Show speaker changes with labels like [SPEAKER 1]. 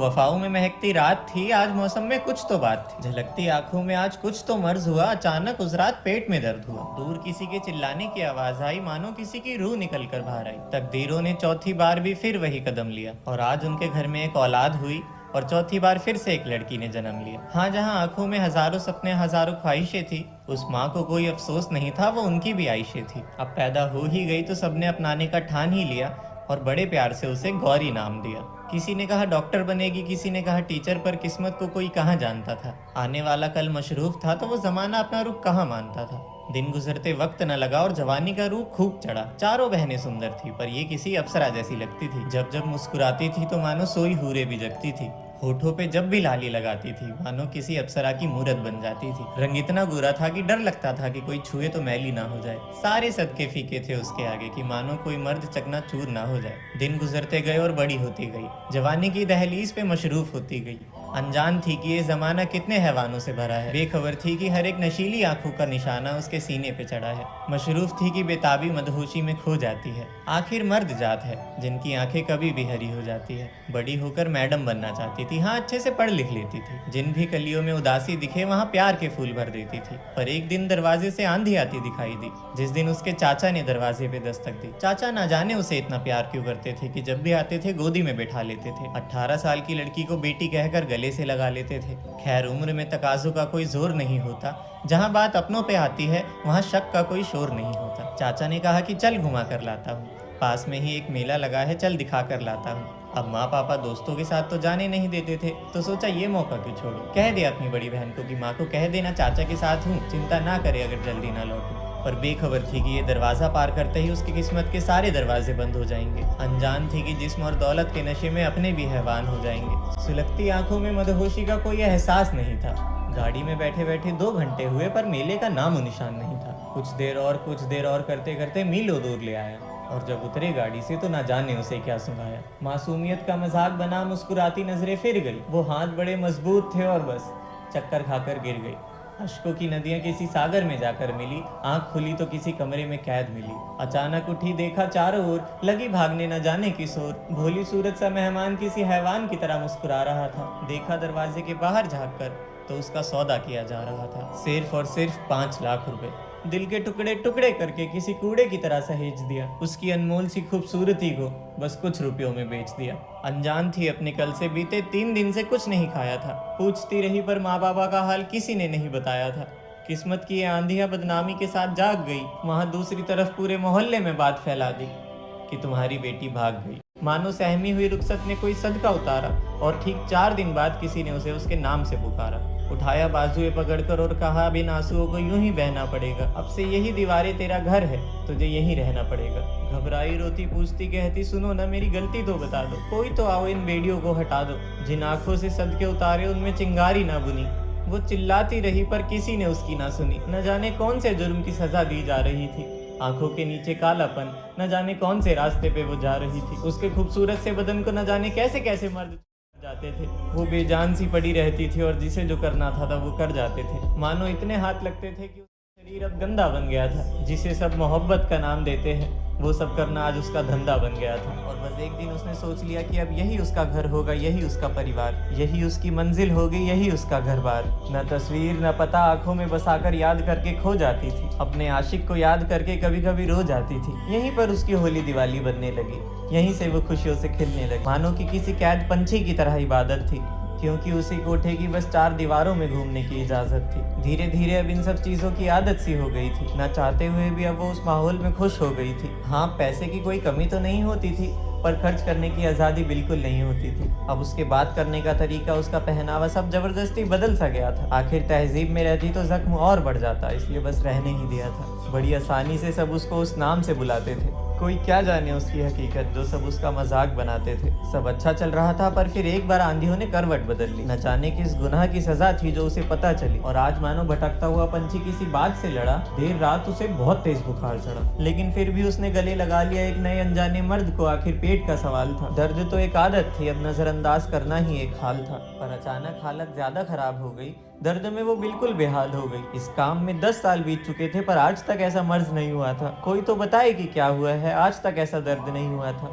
[SPEAKER 1] वफाओं में महकती रात थी, आज मौसम में कुछ तो बात थी। झलकती आंखों में आज कुछ तो मर्ज हुआ, अचानक उस रात पेट में दर्द हुआ। दूर किसी के चिल्लाने की आवाज आई, मानो किसी की रूह निकल कर बाहर आई। तकदीरों ने चौथी बार भी फिर वही कदम लिया और आज उनके घर में एक औलाद हुई और चौथी बार फिर से एक लड़की ने जन्म लिया। हाँ, जहाँ आंखों में हजारों सपने हजारों ख्वाहिशें थी, उस माँ को कोई अफसोस नहीं था, वो उनकी भी आयशें थी। अब पैदा हो ही गई तो सबने अपनाने का ठान ही लिया और बड़े प्यार से उसे गौरी नाम दिया। किसी ने कहा डॉक्टर बनेगी, किसी ने कहा टीचर, पर किस्मत को कोई कहाँ जानता था। आने वाला कल मशरूफ था तो वो जमाना अपना रुख कहाँ मानता था। दिन गुजरते वक्त न लगा और जवानी का रूप खूब चढ़ा। चारों बहनें सुंदर थी, पर ये किसी अप्सरा जैसी लगती थी। जब जब मुस्कुराती थी तो मानो सोई हूरे भी जगती थी। होठों पे जब भी लाली लगाती थी मानो किसी अप्सरा की मूरत बन जाती थी। रंग इतना गोरा था कि डर लगता था कि कोई छुए तो मैली ना हो जाए। सारे सदके फीके थे उसके आगे कि मानो कोई मर्द चकनाचूर ना हो जाए। दिन गुजरते गए और बड़ी होती गई, जवानी की दहलीज पे मशरूफ होती गई। अनजान थी कि ये जमाना कितने हैवानों से भरा है। बेखबर थी कि हर एक नशीली आंखों का निशाना उसके सीने पे चढ़ा है। मशरूफ थी कि बेताबी मदहोशी में खो जाती है। आखिर मर्द जात है जिनकी आंखें कभी भी हरी हो जाती है। बड़ी होकर मैडम बनना चाहती थी, हाँ अच्छे से पढ़ लिख लेती थी। जिन भी कलियों में उदासी दिखे वहाँ प्यार के फूल भर देती थी। पर एक दिन दरवाजे से आंधी आती दिखाई दी, जिस दिन उसके चाचा ने दरवाजे पे दस्तक दी। चाचा ना जाने उसे इतना प्यार क्यों करते थे कि जब भी आते थे गोदी में बैठा लेते थे। 18 साल की लड़की को बेटी कहकर गले से लगा लेते थे। खैर, उम्र में तकाजों का कोई जोर नहीं होता, जहाँ बात अपनों पे आती है वहाँ शक का कोई शोर नहीं होता। चाचा ने कहा कि चल घुमा कर लाता हूँ, पास में ही एक मेला लगा है, चल दिखा कर लाता हूँ। अब माँ पापा दोस्तों के साथ तो जाने नहीं देते थे, तो सोचा ये मौका क्यों छोड़ो। कह दिया अपनी बड़ी बहन को कि माँ को कह देना चाचा के साथ हूँ, चिंता ना करे अगर जल्दी ना लौटूं। पर बेखबर थी कि ये दरवाजा पार करते ही उसकी किस्मत के सारे दरवाजे बंद हो जाएंगे। अनजान थी कि जिस्म और दौलत के नशे में अपने भी हैवान हो जाएंगे। सुलगती आंखों में मदहोशी का कोई एहसास नहीं था। गाड़ी में बैठे बैठे 2 घंटे हुए पर मेले का नामो निशान नहीं था। कुछ देर और करते करते मीलों दूर ले आया और जब उतरे गाड़ी से तो ना जाने उसे क्या सुनाया। मासूमियत का मजाक बना मुस्कुराती नजरें फिर गई। वो हाथ बड़े मजबूत थे और बस चक्कर खाकर गिर गई। अश्कों की नदियां किसी सागर में जाकर मिली, आंख खुली तो किसी कमरे में कैद मिली। अचानक उठी, देखा चारों ओर, लगी भागने न जाने किस ओर। भोली सूरत सा मेहमान किसी हैवान की तरह मुस्कुरा रहा था। देखा दरवाजे के बाहर झांक कर तो उसका सौदा किया जा रहा था, सिर्फ और सिर्फ 5 लाख रुपए। दिल के टुकड़े टुकड़े करके किसी कूड़े की तरह सहेज दिया। उसकी अनमोल सी खूबसूरती को बस कुछ रुपयों में बेच दिया। अनजान थी अपने कल से बीते 3 दिन से कुछ नहीं खाया था। पूछती रही पर माँ बाबा का हाल किसी ने नहीं बताया था। किस्मत की ये आंधियां बदनामी के साथ जाग गई। वहां दूसरी तरफ पूरे मोहल्ले में बात फैला दी कि तुम्हारी बेटी भाग गई। मानो सहमी हुई रुखसत ने कोई सदका उतारा और ठीक 4 दिन बाद किसी ने उसे उसके नाम से पुकारा। उठाया बाजुए पकड़कर और कहा, बिन आंसुओं को यूं ही बहना पड़ेगा। अब से यही दीवारें तेरा घर है, तुझे यहीं रहना पड़ेगा। घबराई रोती पूछती कहती, सुनो ना मेरी गलती तो बता दो, कोई तो आओ इन बेड़ियों को हटा दो। जिन आंखों से सदके उतारे उनमें चिंगारी ना बुनी। वो चिल्लाती रही पर किसी ने उसकी ना सुनी। न जाने कौन से जुर्म की सजा दी जा रही थी। आंखों के नीचे कालापन, न जाने कौन से रास्ते पे वो जा रही थी। उसके खूबसूरत से बदन को न जाने कैसे कैसे मर्द जाते थे। वो बेजान सी पड़ी रहती थी और जिसे जो करना था वो कर जाते थे। मानो इतने हाथ लगते थे कि उसका शरीर अब गंदा बन गया था। जिसे सब मोहब्बत का नाम देते हैं वो सब करना आज उसका धंधा बन गया था। और बस एक दिन उसने सोच लिया कि अब यही उसका घर होगा, यही उसका परिवार, यही उसकी मंजिल होगी, यही उसका घर बार। न तस्वीर न पता आंखों में बसाकर याद करके खो जाती थी। अपने आशिक को याद करके कभी कभी रो जाती थी। यहीं पर उसकी होली दिवाली बनने लगी, यहीं से वो खुशियों से खिलने लगी। मानो कि किसी कैद पंछी की तरह इबादत थी, क्योंकि उसी कोठे की बस 4 दीवारों में घूमने की इजाजत थी। धीरे धीरे अब इन सब चीजों की आदत सी हो गई थी। ना चाहते हुए भी अब वो उस माहौल में खुश हो गई थी। हाँ, पैसे की कोई कमी तो नहीं होती थी, पर खर्च करने की आज़ादी बिल्कुल नहीं होती थी। अब उसके बात करने का तरीका, उसका पहनावा सब जबरदस्ती बदल सा गया था। आखिर तहजीब में रहती तो जख्म और बढ़ जाता, इसलिए बस रहने ही दिया था। बड़ी आसानी से सब उसको उस नाम से बुलाते थे। कोई क्या जाने उसकी हकीकत, जो सब उसका मजाक बनाते थे। सब अच्छा चल रहा था पर फिर एक बार आंधियों ने करवट बदल ली। न जाने किस गुनाह की सजा थी जो उसे पता चली। और आज मानो भटकता हुआ पंछी किसी बात से लड़ा। देर रात उसे बहुत तेज बुखार चढ़ा, लेकिन फिर भी उसने गले लगा लिया एक नए अनजाने मर्द को। आखिर पेट का सवाल था। दर्द तो एक आदत थी, अब नजरअंदाज करना ही एक हाल था। पर अचानक हालत ज्यादा खराब हो गई। दर्द में वो बिल्कुल बेहाल हो गई। इस काम में 10 साल बीत चुके थे पर आज तक ऐसा मर्ज नहीं हुआ था। कोई तो बताए कि क्या हुआ है, आज तक ऐसा दर्द नहीं हुआ था।